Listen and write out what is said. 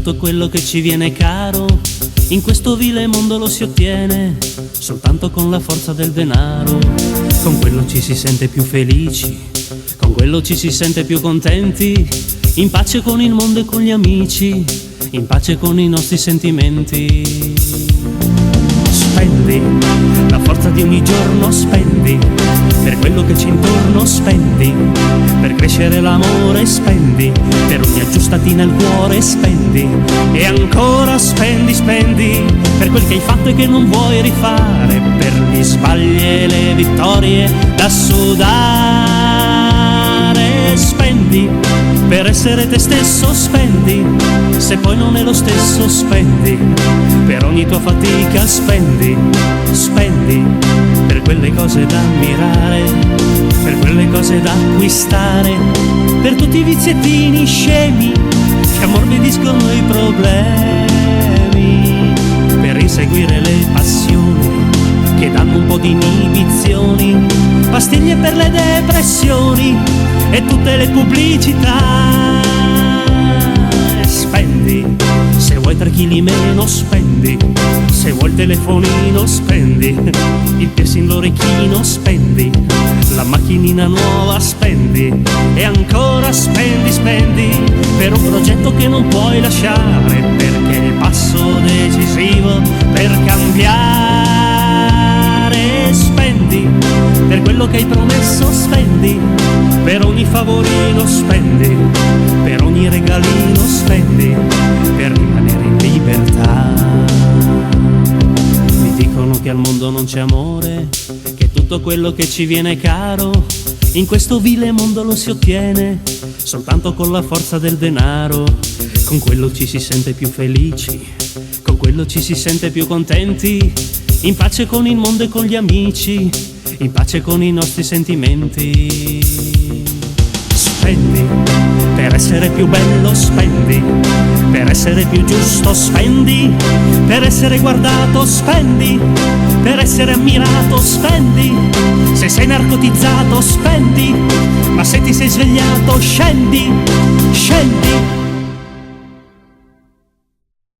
Tutto quello che ci viene caro in questo vile mondo lo si ottiene soltanto con la forza del denaro. Con quello ci si sente più felici, con quello ci si sente più contenti, in pace con il mondo e con gli amici, in pace con i nostri sentimenti. Spendi la forza di ogni giorno, spendi per quello che c'è intorno, spendi per crescere l'amore, spendi per ogni aggiustatina al cuore, spendi e ancora spendi, spendi per quel che hai fatto e che non vuoi rifare, per gli sbagli e le vittorie da sudare. Spendi per essere te stesso, spendi se poi non è lo stesso, spendi per ogni tua fatica, spendi, spendi per quelle cose da ammirare, per quelle cose da acquistare, per tutti i viziettini scemi che ammorbidiscono i problemi, per inseguire le passioni che danno un po' di inibizioni, pastiglie per le depressioni e tutte le pubblicità. Spendi se vuoi 3 chili meno, spendi se vuoi il telefonino, spendi il piercing l'orecchino, spendi la macchinina nuova, spendi e ancora spendi, spendi per un progetto che non puoi lasciare, perché è il passo decisivo per cambiare. Spendi per quello che hai promesso, spendi per ogni favorino, spendi per ogni regalino, spendi per rimanere in libertà. Mi dicono che al mondo non c'è amore, che tutto quello che ci viene caro in questo vile mondo lo si ottiene soltanto con la forza del denaro. Con quello ci si sente più felici, con quello ci si sente più contenti, in pace con il mondo e con gli amici, in pace con i nostri sentimenti. Spendi per essere più bello, spendi per essere più giusto, spendi per essere guardato, spendi per essere ammirato, spendi se sei narcotizzato, spendi ma se ti sei svegliato, scendi, scendi.